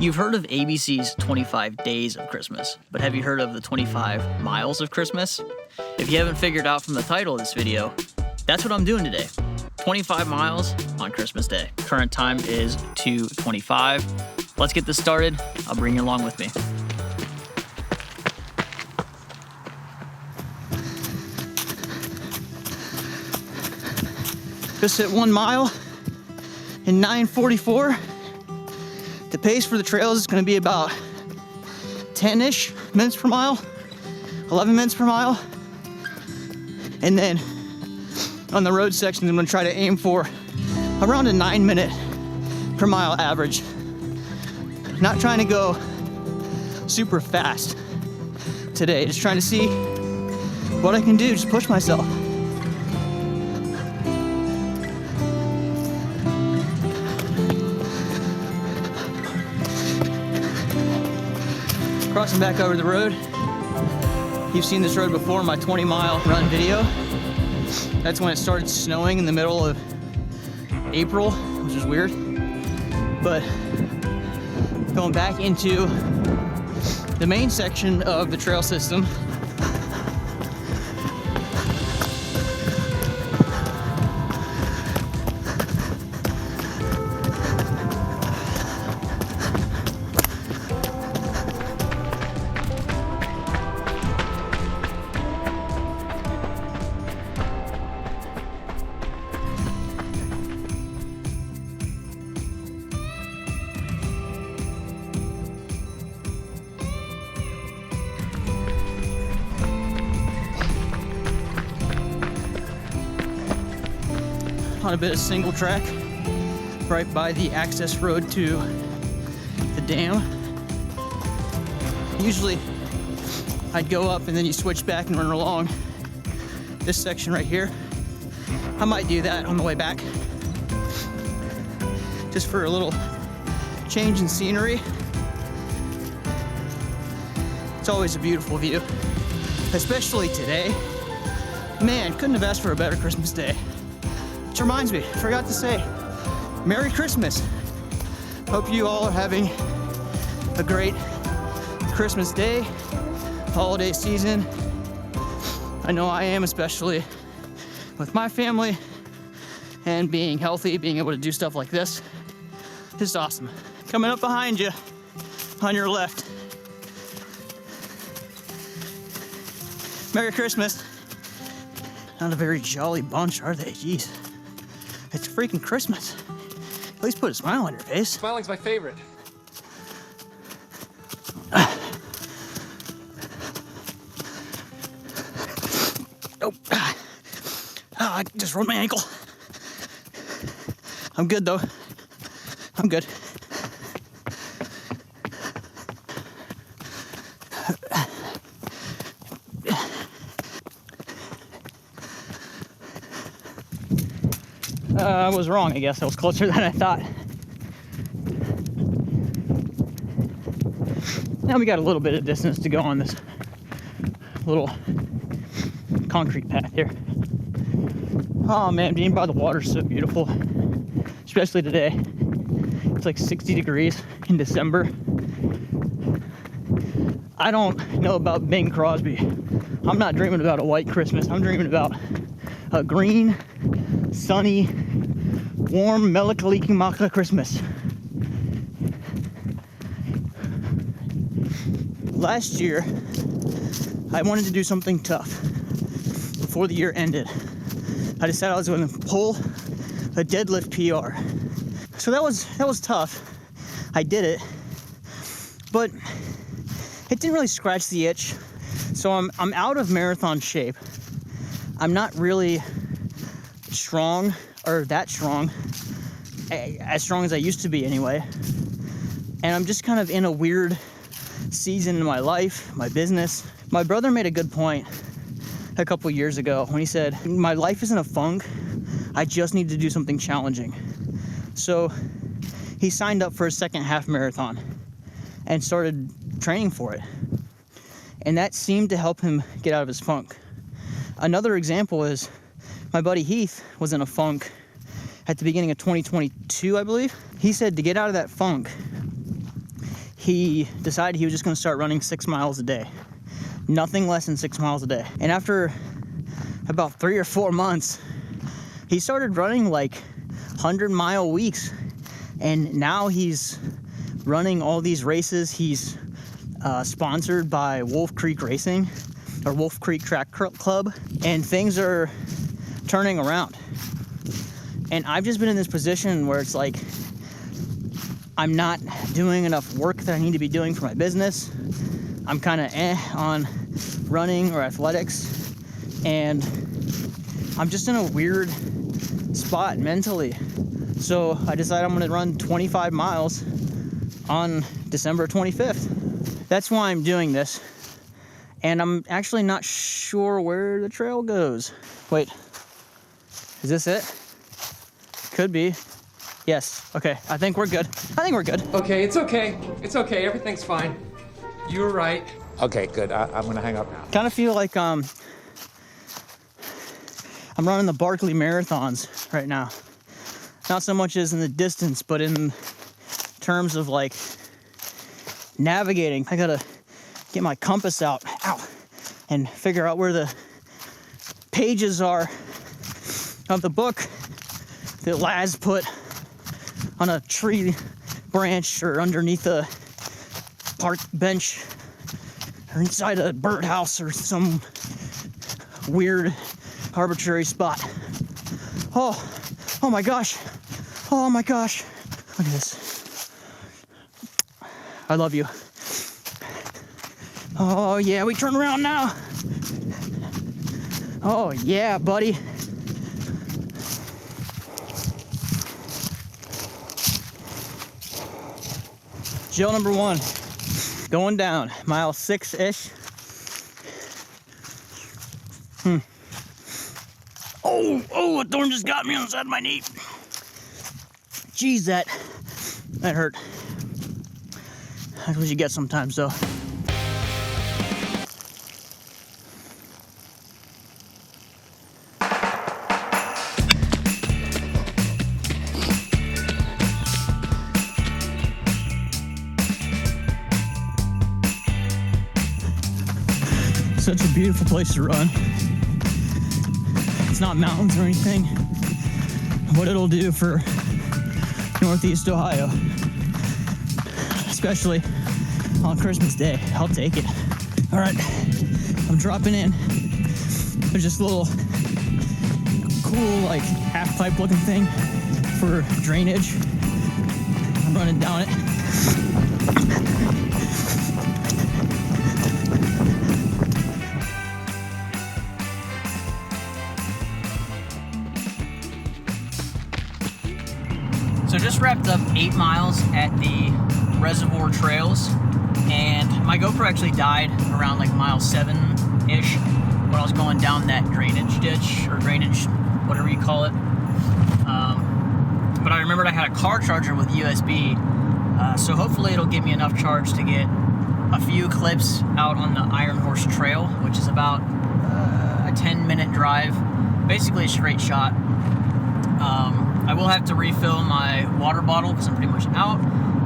You've heard of ABC's 25 Days of Christmas, but have you heard of the 25 Miles of Christmas? If you haven't figured out from the title of this video, that's what I'm doing today. 25 miles on Christmas Day. Current time is 2:25. Let's get this started. I'll bring you along with me. Just hit 1 mile in 9:44. The pace for the trails is going to be about 10-ish minutes per mile, 11 minutes per mile. And then on the road sections, I'm going to try to aim for around a 9-minute per mile average. Not trying to go super fast today, just trying to see what I can do, just push myself. Crossing back over the road. You've seen this road before in my 20-mile run video. That's when it started snowing in the middle of April, which is weird. But going back into the main section of the trail system, on a bit of single track right by the access road to the dam. Usually I'd go up and then you switch back and run along this section right here. I might do that on the way back just for a little change in scenery. It's always a beautiful view, especially today. Man, couldn't have asked for a better Christmas day. Which reminds me, I forgot to say, Merry Christmas. Hope you all are having a great Christmas day, holiday season. I know I am, especially with my family and being healthy, being able to do stuff like this. Just awesome. Coming up behind you on your left. Merry Christmas. Not a very jolly bunch, are they? Jeez. It's freaking Christmas. At least put a smile on your face. Smiling's my favorite. Oh, I just rolled my ankle. I'm good though. I'm good. I was wrong, I guess. I was closer than I thought. Now we got a little bit of distance to go on this little concrete path here. Oh man, being by the water is so beautiful. Especially today. It's like 60 degrees in December. I don't know about Bing Crosby. I'm not dreaming about a white Christmas. I'm dreaming about a green, sunny, warm, Melikaliki Christmas. Last year, I wanted to do something tough before the year ended. I decided I was going to pull a deadlift PR. So that was tough. I did it, but it didn't really scratch the itch. So I'm out of marathon shape. I'm not really strong, or that strong, as strong as I used to be anyway. And I'm just kind of in a weird season in my life, my business. My brother made a good point a couple years ago when he said, my life is in a funk, I just need to do something challenging. So he signed up for a second half marathon and started training for it. And that seemed to help him get out of his funk. Another example is my buddy Heath was in a funk at the beginning of 2022, I believe. He said to get out of that funk, he decided he was just gonna start running 6 miles a day. Nothing less than 6 miles a day. And after about 3 or 4 months, he started running like 100-mile weeks. And now he's running all these races. He's sponsored by Wolf Creek Racing, or Wolf Creek Track Club, and things are turning around. And I've just been in this position where it's like I'm not doing enough work that I need to be doing for my business. I'm kind of on running or athletics, and I'm just in a weird spot mentally. So I decided I'm going to run 25 miles on December 25th. That's why I'm doing this. And I'm actually not sure where the trail goes. Wait, is this it? Could be. Yes, okay, I think we're good. Okay, it's okay. It's okay, everything's fine. You were right. Okay, good. I'm gonna hang up now. Kind of feel like I'm running the Barkley Marathons right now. Not so much as in the distance, but in terms of like navigating. I gotta get my compass out, and figure out where the pages are of the book that Laz put on a tree branch or underneath a park bench or inside a birdhouse or some weird arbitrary spot. Oh my gosh. Oh my gosh. Look at this. I love you. Oh yeah, we turn around now. Oh yeah, buddy. Gel number 1, going down, mile 6-ish. Oh, a thorn just got me on the side of my knee. Jeez, that hurt. That's what you get sometimes, though. Such a beautiful place to run. It's not mountains or anything. What it'll do for Northeast Ohio, especially on Christmas Day, I'll take it. All right, I'm dropping in. There's this little cool, like half pipe looking thing for drainage. I'm running down it. So just wrapped up 8 miles at the Reservoir Trails, and my GoPro actually died around like mile 7-ish when I was going down that drainage ditch, or drainage, whatever you call it. But I remembered I had a car charger with USB, so hopefully it'll give me enough charge to get a few clips out on the Iron Horse Trail, which is about a 10-minute drive, basically a straight shot. I will have to refill my water bottle because I'm pretty much out,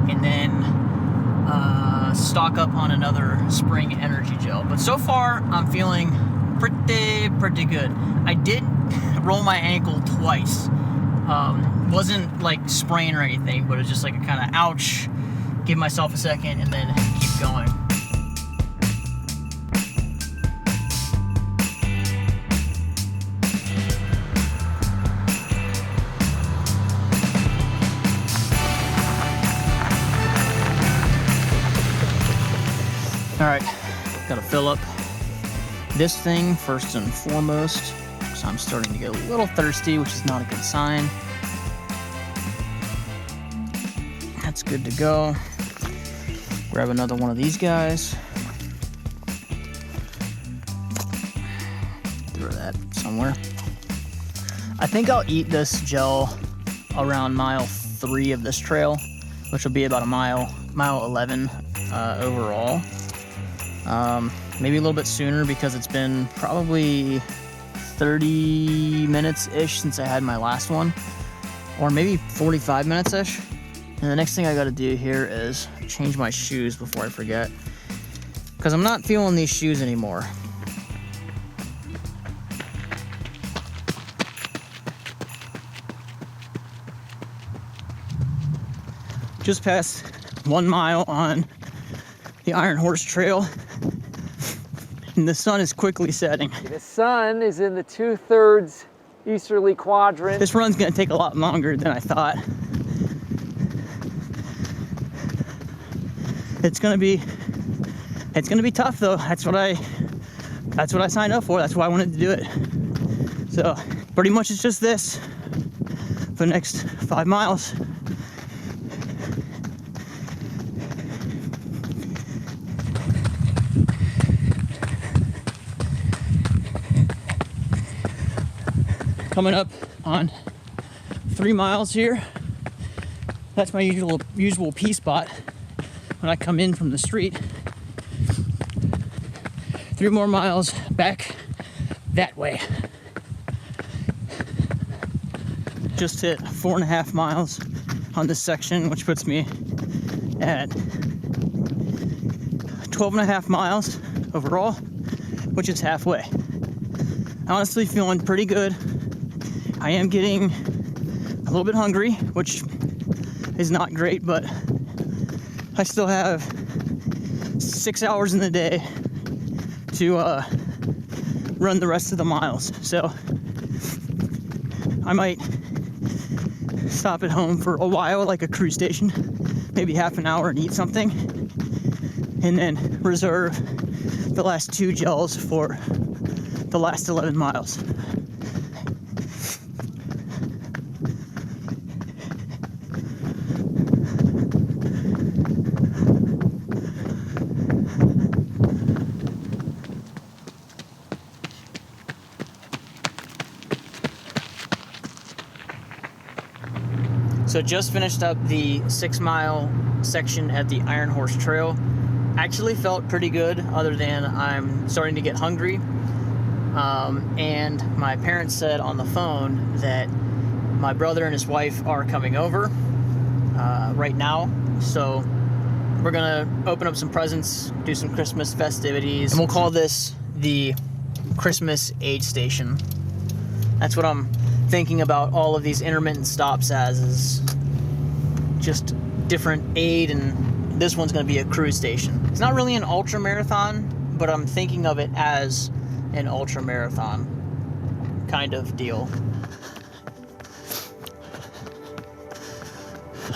and then stock up on another spring energy gel. But so far, I'm feeling pretty good. I did roll my ankle twice. Wasn't like sprain or anything, but it was just like a kind of ouch, give myself a second, and then keep going. All right, gotta fill up this thing first and foremost, because I'm starting to get a little thirsty, which is not a good sign. That's good to go. Grab another one of these guys. Throw that somewhere. I think I'll eat this gel around mile 3 of this trail, which will be about a mile 11 overall. Maybe a little bit sooner because it's been probably 30 minutes-ish since I had my last one, or maybe 45 minutes-ish. And the next thing I gotta do here is change my shoes before I forget, because I'm not feeling these shoes anymore. Just past 1 mile on the Iron Horse Trail, and the sun is quickly setting. The sun is in the 2/3 easterly quadrant. This run's gonna take a lot longer than I thought. It's gonna be tough though. That's what I signed up for. That's why I wanted to do it. So pretty much it's just this for the next 5 miles. Coming up on 3 miles here. That's my usual P spot when I come in from the street. 3 more miles back that way. Just hit 4.5 miles on this section, which puts me at 12.5 miles overall, which is halfway. Honestly, feeling pretty good. I am getting a little bit hungry, which is not great, but I still have 6 hours in the day to run the rest of the miles. So I might stop at home for a while, like a cruise station, maybe half an hour and eat something, and then reserve the last 2 gels for the last 11 miles. So just finished up the 6-mile section at the Iron Horse Trail. Actually felt pretty good, other than I'm starting to get hungry. And my parents said on the phone that my brother and his wife are coming over right now. So we're gonna open up some presents, do some Christmas festivities, and we'll call this the Christmas aid station. That's what I'm thinking about all of these intermittent stops as, is just different aid, and this one's going to be a cruise station. It's not really an ultra marathon, but I'm thinking of it as an ultra marathon kind of deal.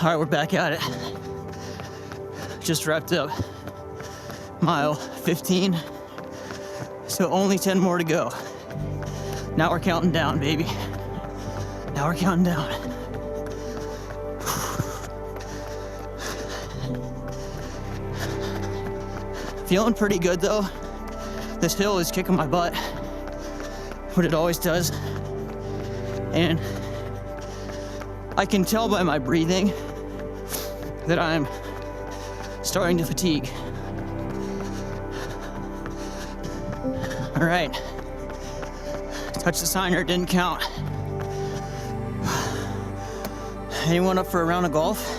All right, we're back at it. Just wrapped up mile 15, so only 10 more to go. Now we're counting down, baby. Now we're counting down. Feeling pretty good though. This hill is kicking my butt, what it always does. And I can tell by my breathing that I'm starting to fatigue. All right. Touch the signer, didn't count. Anyone up for a round of golf?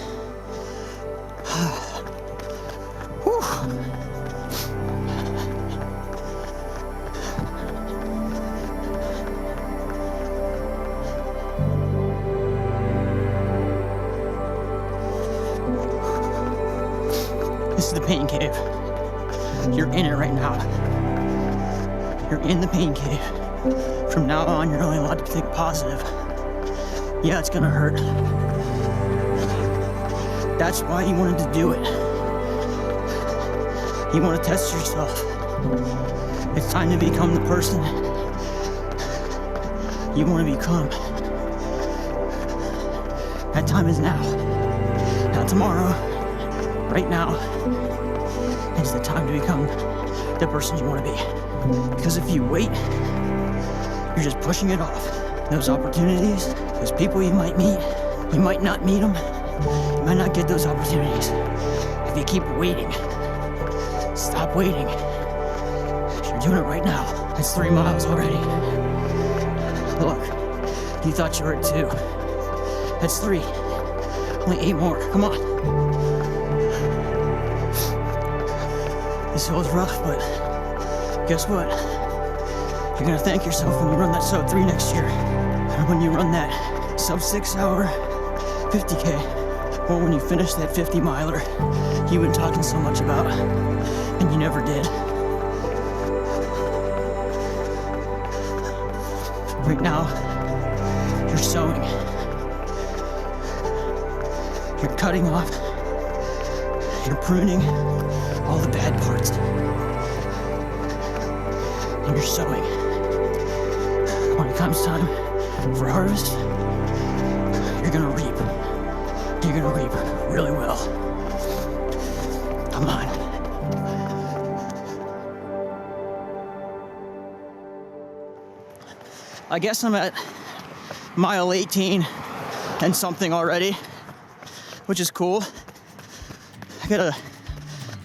This is the pain cave. You're in it right now. You're in the pain cave. From now on, you're only allowed to think positive. Yeah, it's gonna hurt. That's why you wanted to do it. You want to test yourself. It's time to become the person you want to become. That time is now. Not tomorrow. Right now is the time to become the person you want to be. Because if you wait, you're just pushing it off. Those opportunities, those people you might meet, you might not meet them. You might not get those opportunities. If you keep waiting, stop waiting. You're doing it right now. That's 3 miles already. Look, you thought you were at 2. That's 3. Only 8 more. Come on. This hill's rough, but guess what? You're gonna thank yourself when you run that sub 3 next year. Or when you run that sub 6 hour 50K. Or when you finish that 50 miler you've been talking so much about and you never did. Right now, you're sowing. You're cutting off. You're pruning all the bad parts. And you're sowing. When it comes time for harvest, you're gonna reap. You're gonna reap really well. Come on. I guess I'm at mile 18 and something already, which is cool. I got a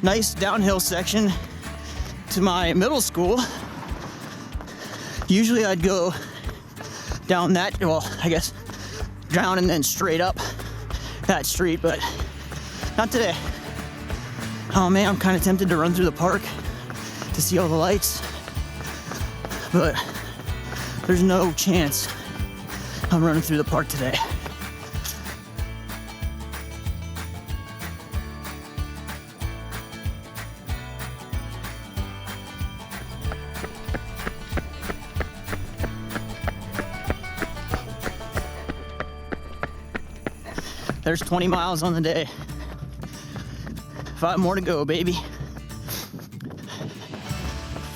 nice downhill section to my middle school. Usually I'd go down that, well, I guess down and then straight up that street, but not today. Oh man, I'm kind of tempted to run through the park to see all the lights, but there's no chance I'm running through the park today. There's 20 miles on the day. 5 more to go, baby.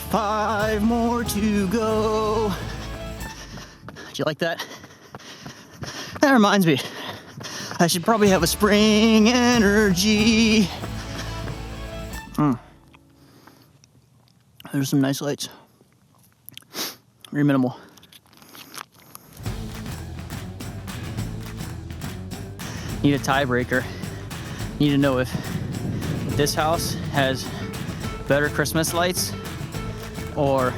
5 more to go. Do you like that? That reminds me, I should probably have a spring energy. There's some nice lights. Very minimal. Need a tiebreaker. Need to know if this house has better Christmas lights or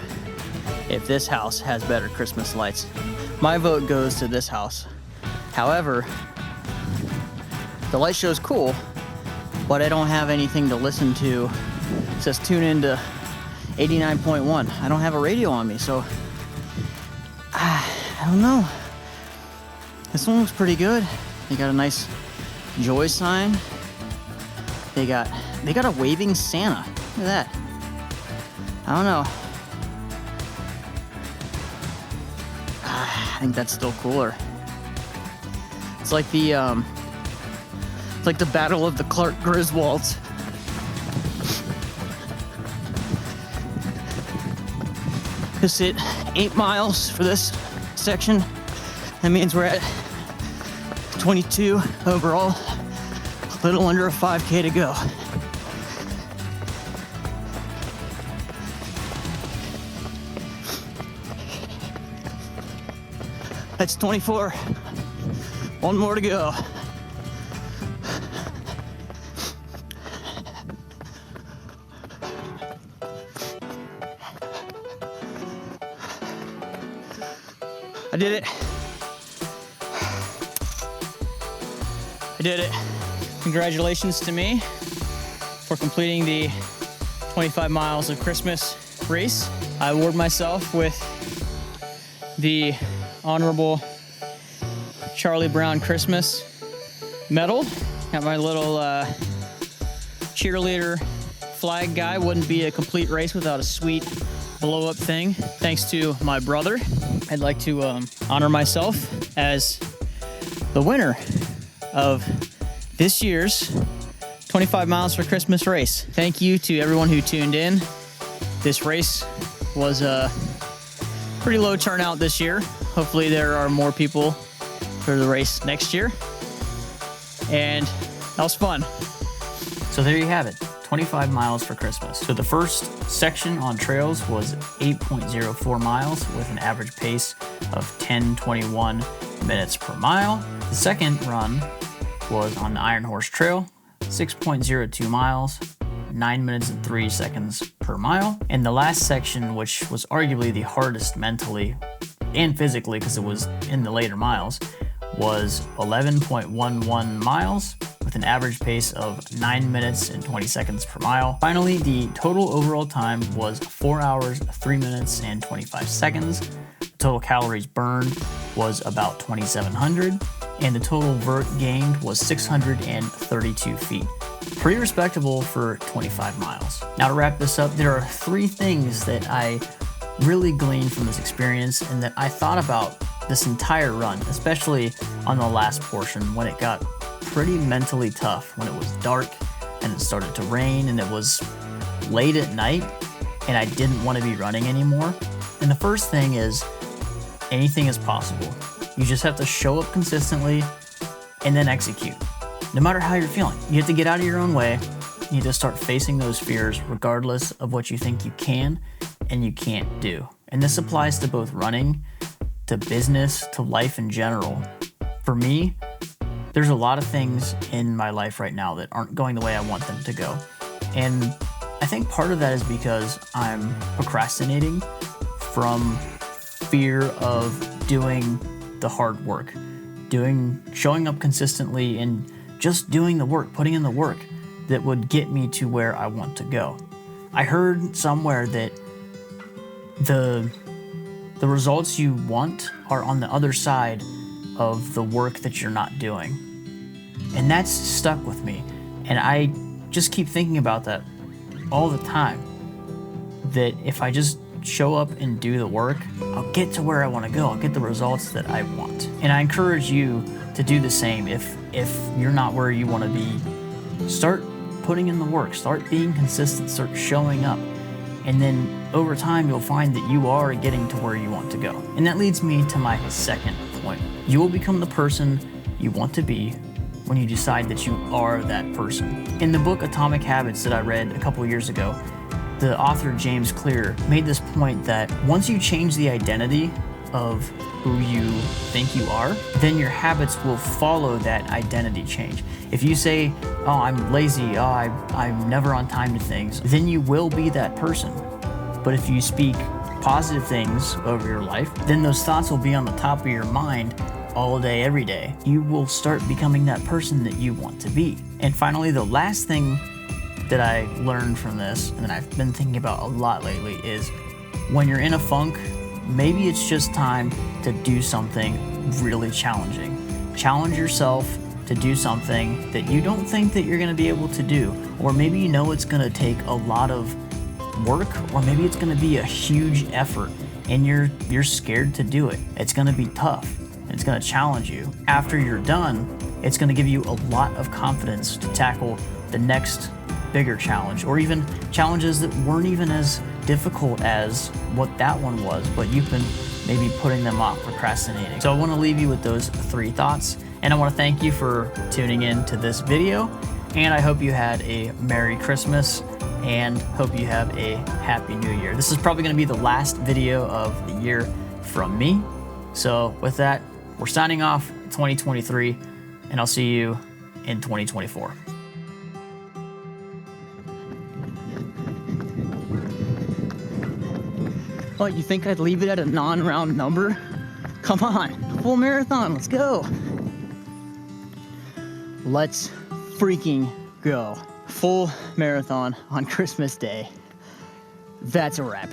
if this house has better Christmas lights. My vote goes to this house. However, the light show's cool, but I don't have anything to listen to. It says tune into 89.1. I don't have a radio on me, so I don't know. This one looks pretty good. They got a nice joy sign. They got a waving Santa. Look at that. I don't know. I think that's still cooler. It's like the Battle of the Clark Griswolds. Just hit 8 miles for this section. That means we're at 22 overall. A little under a 5K to go. That's 24. 1 more to go. I did it. I did it. Congratulations to me for completing the 25 miles of Christmas race. I award myself with the Honorable Charlie Brown Christmas medal. Got my little cheerleader flag guy. Wouldn't be a complete race without a sweet blow up thing. Thanks to my brother. I'd like to honor myself as the winner of this year's 25 miles for Christmas race. Thank you to everyone who tuned in. This race was a pretty low turnout this year. Hopefully there are more people for the race next year. And that was fun. So there you have it, 25 miles for Christmas. So the first section on trails was 8.04 miles with an average pace of 10:21 minutes per mile. The second run was on the Iron Horse Trail, 6.02 miles, 9 minutes and 3 seconds per mile. And the last section, which was arguably the hardest mentally and physically because it was in the later miles, was 11.11 miles with with an average pace of 9 minutes and 20 seconds per mile. Finally, the total overall time was 4 hours, 3 minutes, and 25 seconds. The total calories burned was about 2,700, and the total vert gained was 632 feet. Pretty respectable for 25 miles. Now to wrap this up, there are 3 things that I really gleaned from this experience and that I thought about this entire run, especially on the last portion when it got pretty mentally tough, when it was dark and it started to rain and it was late at night and I didn't want to be running anymore. And the first thing is, anything is possible. You just have to show up consistently and then execute. No matter how you're feeling, you have to get out of your own way. You have to start facing those fears regardless of what you think you can and you can't do. And this applies to both running, to business, to life in general. For me, there's a lot of things in my life right now that aren't going the way I want them to go. And I think part of that is because I'm procrastinating from fear of doing the hard work, showing up consistently and just doing the work, putting in the work that would get me to where I want to go. I heard somewhere that the results you want are on the other side of the work that you're not doing. And that's stuck with me. And I just keep thinking about that all the time. That if I just show up and do the work, I'll get to where I want to go. I'll get the results that I want. And I encourage you to do the same. If you're not where you want to be, start putting in the work, start being consistent, start showing up. And then over time, you'll find that you are getting to where you want to go. And that leads me to my second point. You will become the person you want to be when you decide that you are that person. In the book Atomic Habits that I read a couple years ago, the author James Clear made this point that once you change the identity of who you think you are, then your habits will follow that identity change. If you say, oh, I'm lazy, oh, I'm never on time to things, then you will be that person. But if you speak positive things over your life, then those thoughts will be on the top of your mind all day, every day. You will start becoming that person that you want to be. And finally, the last thing that I learned from this, and that I've been thinking about a lot lately, is when you're in a funk, maybe it's just time to do something really challenging. Challenge yourself to do something that you don't think that you're gonna be able to do. Or maybe you know it's gonna take a lot of work, or maybe it's gonna be a huge effort and you're scared to do it. It's gonna be tough. It's gonna challenge you. After you're done, it's gonna give you a lot of confidence to tackle the next bigger challenge, or even challenges that weren't even as difficult as what that one was, but you've been maybe putting them off, procrastinating. So I want to leave you with those 3 thoughts, and I want to thank you for tuning in to this video, and I hope you had a Merry Christmas and hope you have a Happy New Year. This is probably going to be the last video of the year from me. So with that, we're signing off 2023, and I'll see you in 2024. What, you think I'd leave it at a non-round number? Come on, full marathon, let's go. Let's freaking go. Full marathon on Christmas Day. That's a wrap.